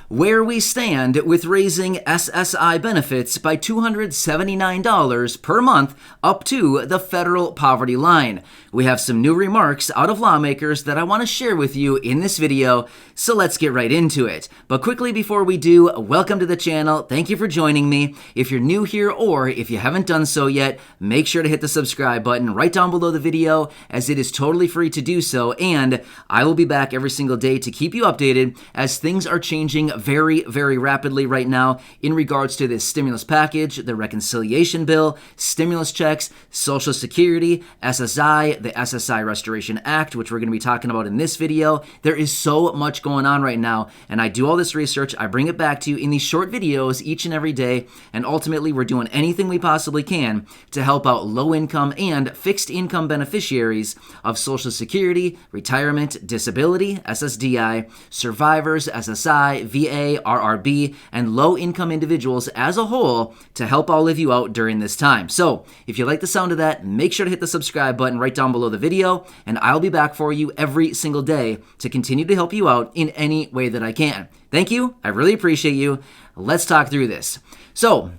where we stand with raising SSI benefits by $279 per month up to the federal poverty line. We have some new remarks out of lawmakers that I want to share with you in this video, so let's get right into it. But quickly before we do, welcome to the channel. Thank you for joining me. If you're new here or if you haven't done so yet, make sure to hit the subscribe button right down below the video, as it is totally free to do so, and I will be back every single day to keep you updated as things are changing very, very rapidly right now in regards to this stimulus package, the reconciliation bill, stimulus checks, Social Security, SSI, the SSI Restoration Act, which we're going to be talking about in this video. There is so much going on right now, and I do all this research. I bring it back to you in these short videos each and every day, and ultimately we're doing anything we possibly can to help out low-income and fixed-income beneficiaries of Social Security, retirement, disability, SSDI, survivors, SSI, VA, RRB, and low-income individuals as a whole to help all of you out during this time. So, if you like the sound of that, make sure to hit the subscribe button right down below the video, and I'll be back for you every single day to continue to help you out in any way that I can. Thank you. I really appreciate you. Let's talk through this. So,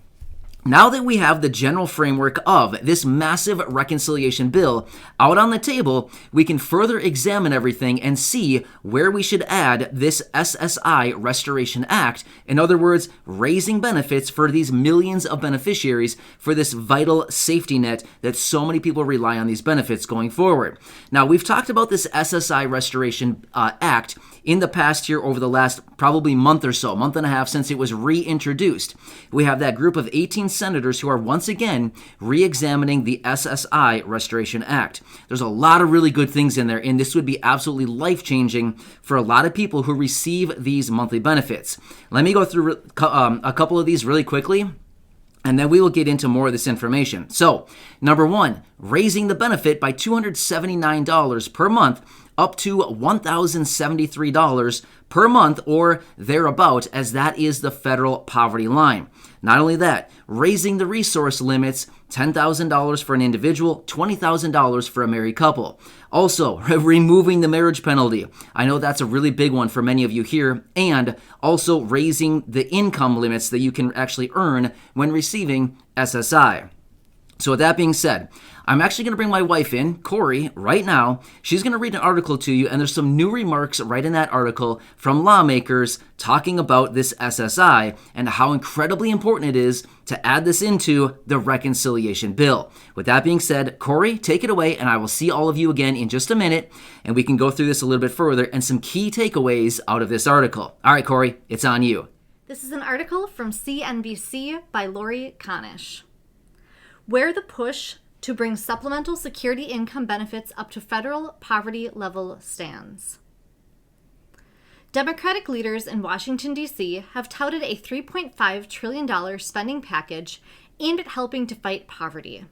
now that we have the general framework of this massive reconciliation bill out on the table, we can further examine everything and see where we should add this SSI Restoration Act. In other words, raising benefits for these millions of beneficiaries for this vital safety net that so many people rely on these benefits going forward. Now, we've talked about this SSI Restoration Act in the past year over the last probably month or so, month and a half since it was reintroduced. We have that group of 18 senators who are once again re-examining the SSI Restoration Act. There's a lot of really good things in there, and this would be absolutely life-changing for a lot of people who receive these monthly benefits. Let me go through a couple of these really quickly, and then we will get into more of this information. So, number one, raising the benefit by $279 per month up to $1,073 per month or thereabout, as that is the federal poverty line. Not only that, raising the resource limits, $10,000 for an individual, $20,000 for a married couple. Also, removing the marriage penalty. I know that's a really big one for many of you here, and also raising the income limits that you can actually earn when receiving SSI. So with that being said, I'm actually going to bring my wife in, Corey, right now. She's going to read an article to you, and there's some new remarks right in that article from lawmakers talking about this SSI and how incredibly important it is to add this into the reconciliation bill. With that being said, Corey, take it away, and I will see all of you again in just a minute, and we can go through this a little bit further and some key takeaways out of this article. All right, Corey, it's on you. This is an article from CNBC by Lori Konish. Where the push to bring supplemental security income benefits up to federal poverty level stands. Democratic leaders in Washington, D.C. have touted a $3.5 trillion spending package aimed at helping to fight poverty.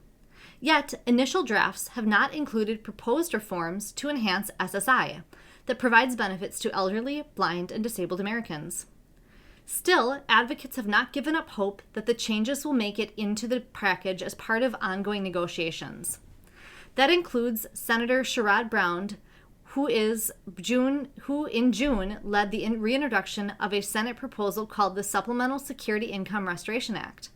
Yet, initial drafts have not included proposed reforms to enhance SSI that provides benefits to elderly, blind, and disabled Americans. Still, advocates have not given up hope that the changes will make it into the package as part of ongoing negotiations. That includes Senator Sherrod Brown, who in June led the reintroduction of a Senate proposal called the Supplemental Security Income Restoration Act.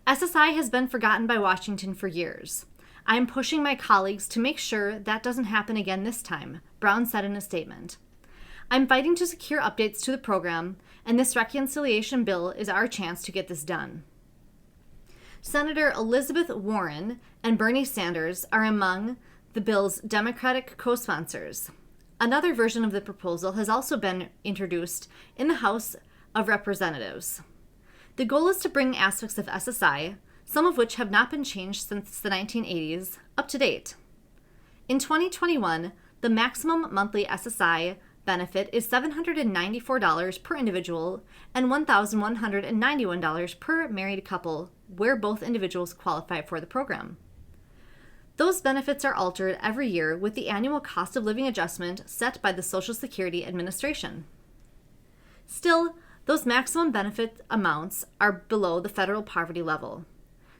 SSI has been forgotten by Washington for years. I am pushing my colleagues to make sure that doesn't happen again this time, Brown said in a statement. I'm fighting to secure updates to the program, and this reconciliation bill is our chance to get this done. Senator Elizabeth Warren and Bernie Sanders are among the bill's Democratic co-sponsors. Another version of the proposal has also been introduced in the House of Representatives. The goal is to bring aspects of SSI, some of which have not been changed since the 1980s, up to date. In 2021, the maximum monthly SSI benefit is $794 per individual and $1,191 per married couple, where both individuals qualify for the program. Those benefits are altered every year with the annual cost of living adjustment set by the Social Security Administration. Still, those maximum benefit amounts are below the federal poverty level.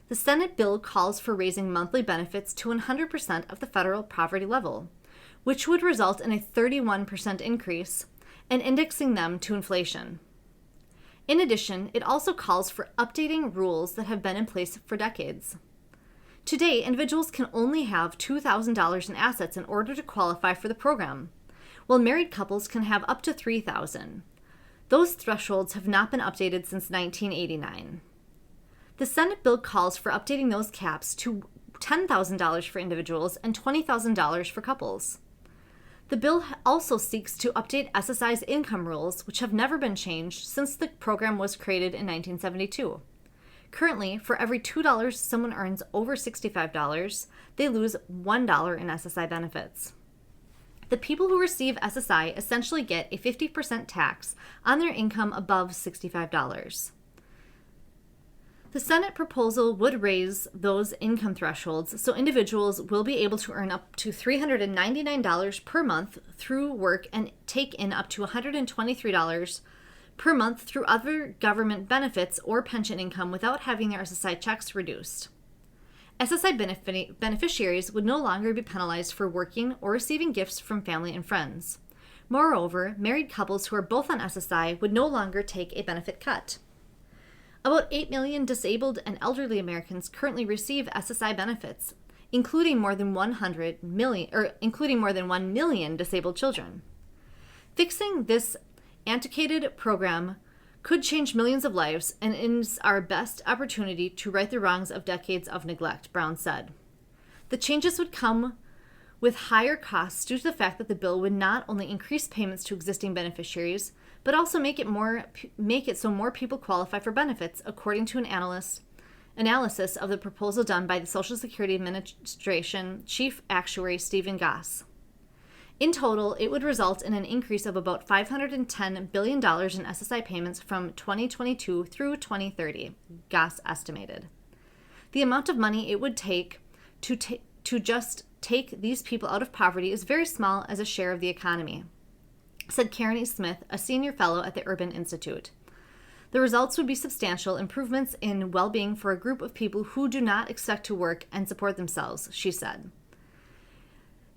The Senate bill calls for raising monthly benefits to 100% of the federal poverty level, which would result in a 31% increase, and indexing them to inflation. In addition, it also calls for updating rules that have been in place for decades. Today, individuals can only have $2,000 in assets in order to qualify for the program, while married couples can have up to $3,000. Those thresholds have not been updated since 1989. The Senate bill calls for updating those caps to $10,000 for individuals and $20,000 for couples. The bill also seeks to update SSI's income rules, which have never been changed since the program was created in 1972. Currently, for every $2 someone earns over $65, they lose $1 in SSI benefits. The people who receive SSI essentially get a 50% tax on their income above $65. The Senate proposal would raise those income thresholds so individuals will be able to earn up to $399 per month through work and take in up to $123 per month through other government benefits or pension income without having their SSI checks reduced. SSI beneficiaries would no longer be penalized for working or receiving gifts from family and friends. Moreover, married couples who are both on SSI would no longer take a benefit cut. About 8 million disabled and elderly Americans currently receive SSI benefits, including more than 1 million disabled children. Fixing this antiquated program could change millions of lives and is our best opportunity to right the wrongs of decades of neglect, Brown said. The changes would come with higher costs due to the fact that the bill would not only increase payments to existing beneficiaries, but also make it so more people qualify for benefits, according to an analysis of the proposal done by the Social Security Administration Chief Actuary Stephen Goss. In total, it would result in an increase of about $510 billion in SSI payments from 2022 through 2030, Goss estimated. The amount of money it would take to just take these people out of poverty is very small as a share of the economy, said Karen E. Smith, a senior fellow at the Urban Institute. The results would be substantial improvements in well-being for a group of people who do not expect to work and support themselves, she said.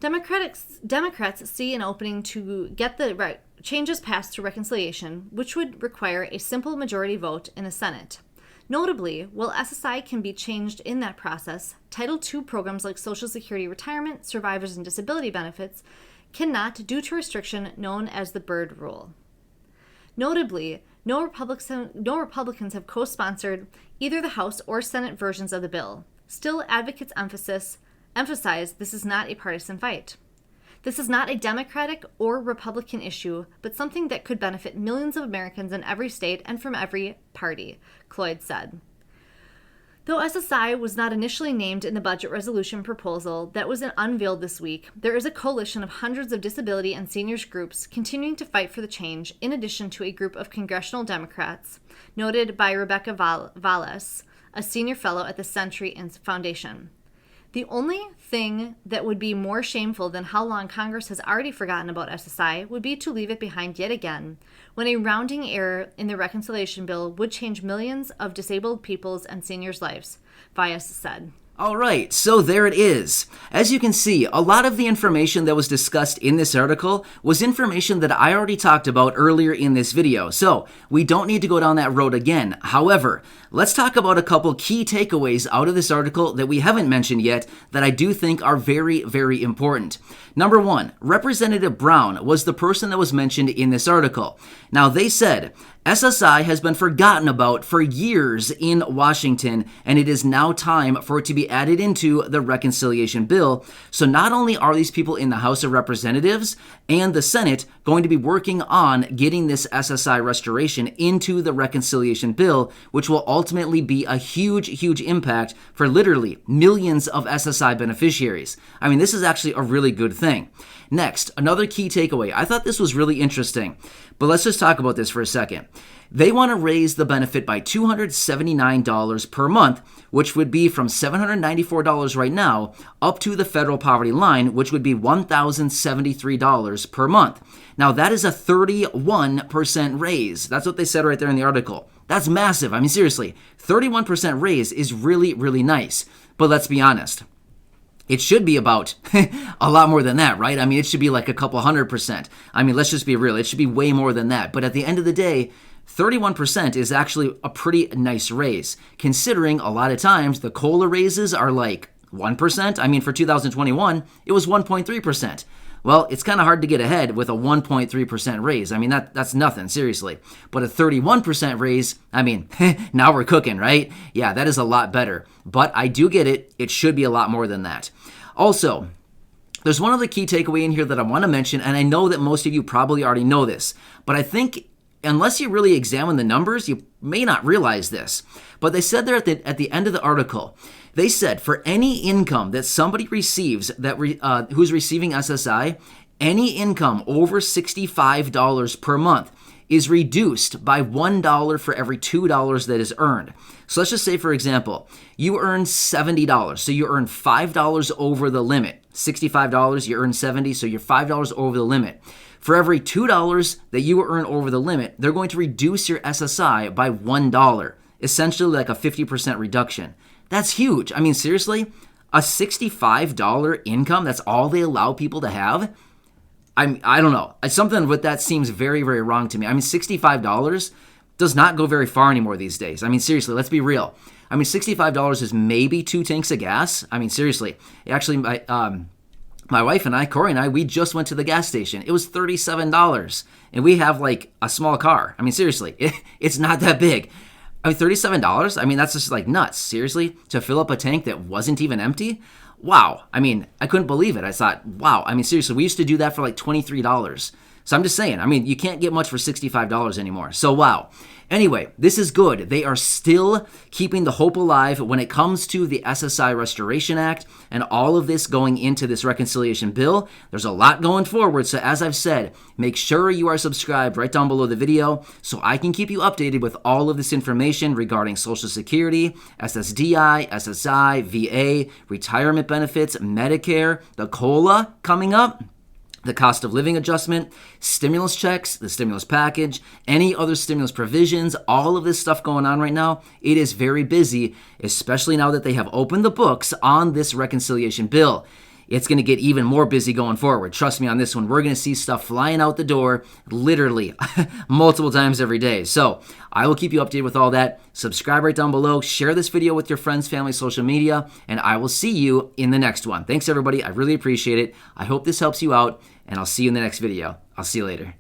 Democrats see an opening to get the changes passed through reconciliation, which would require a simple majority vote in the Senate. Notably, while SSI can be changed in that process, Title II programs like Social Security retirement, survivors, and disability benefits cannot due to restriction known as the Byrd Rule. Notably, no Republicans have co-sponsored either the House or Senate versions of the bill. Still, advocates emphasize this is not a partisan fight. This is not a Democratic or Republican issue, but something that could benefit millions of Americans in every state and from every party, Cloyd said. Though SSI was not initially named in the budget resolution proposal that was unveiled this week, there is a coalition of hundreds of disability and seniors groups continuing to fight for the change, in addition to a group of congressional Democrats, noted by Rebecca Valles, a senior fellow at the Century Foundation. The only thing that would be more shameful than how long Congress has already forgotten about SSI would be to leave it behind yet again, when a rounding error in the reconciliation bill would change millions of disabled people's and seniors' lives, Valles said. All right, so there it is. As you can see, a lot of the information that was discussed in this article was information that I already talked about earlier in this video, so we don't need to go down that road again. However, let's talk about a couple key takeaways out of this article that we haven't mentioned yet that I do think are very, very important. Number one, Representative Brown was the person that was mentioned in this article. Now, they said, SSI has been forgotten about for years in Washington, and it is now time for it to be added into the reconciliation bill. So not only are these people in the House of Representatives and the Senate going to be working on getting this SSI restoration into the reconciliation bill, which will ultimately be a huge, huge impact for literally millions of SSI beneficiaries. I mean, this is actually a really good thing. Next, another key takeaway. I thought this was really interesting, but let's just talk about this for a second. They want to raise the benefit by $279 per month, which would be from $794 right now up to the federal poverty line, which would be $1,073 per month. Now, that is a 31% raise. That's what they said right there in the article. That's massive. I mean, seriously, 31% raise is really, really nice. But let's be honest. It should be about a lot more than that, right? I mean, it should be like a couple 100%. I mean, let's just be real. It should be way more than that. But at the end of the day, 31% is actually a pretty nice raise, considering a lot of times the COLA raises are like 1%. I mean, for 2021, it was 1.3%. Well, it's kind of hard to get ahead with a 1.3% raise. I mean, that's nothing, seriously. But a 31% raise, I mean, now we're cooking, right? Yeah, that is a lot better. But I do get it. It should be a lot more than that. Also, there's one other key takeaway in here that I want to mention, and I know that most of you probably already know this, but I think unless you really examine the numbers, you may not realize this. But they said there at the end of the article, they said for any income that somebody receives who's receiving SSI, any income over $65 per month is reduced by $1 for every $2 that is earned. So let's just say, for example, you earn $70. So you earn $5 over the limit. $65, you earn $70, so you're $5 over the limit. For every $2 that you earn over the limit, they're going to reduce your SSI by $1, essentially like a 50% reduction. That's huge. I mean, seriously, a $65 income, that's all they allow people to have? I don't know. Something with that seems very, very wrong to me. I mean, $65 does not go very far anymore these days. I mean, seriously, let's be real. I mean, $65 is maybe 2 tanks of gas. I mean, seriously. Actually, my wife and I, Corey and I, we just went to the gas station. It was $37. And we have like a small car. I mean, seriously, it's not that big. I mean, $37? I mean, that's just like nuts. Seriously? To fill up a tank that wasn't even empty? Wow. I mean, I couldn't believe it. I thought, wow. I mean, seriously, we used to do that for like $23. So I'm just saying, I mean, you can't get much for $65 anymore. So wow. Anyway, this is good. They are still keeping the hope alive when it comes to the SSI Restoration Act and all of this going into this reconciliation bill. There's a lot going forward. So as I've said, make sure you are subscribed right down below the video so I can keep you updated with all of this information regarding Social Security, SSDI, SSI, VA, retirement benefits, Medicare, the COLA coming up, the cost of living adjustment, stimulus checks, the stimulus package, any other stimulus provisions, all of this stuff going on right now. It is very busy, especially now that they have opened the books on this reconciliation bill. It's going to get even more busy going forward. Trust me on this one. We're going to see stuff flying out the door literally multiple times every day. So I will keep you updated with all that. Subscribe right down below. Share this video with your friends, family, social media, and I will see you in the next one. Thanks, everybody. I really appreciate it. I hope this helps you out, and I'll see you in the next video. I'll see you later.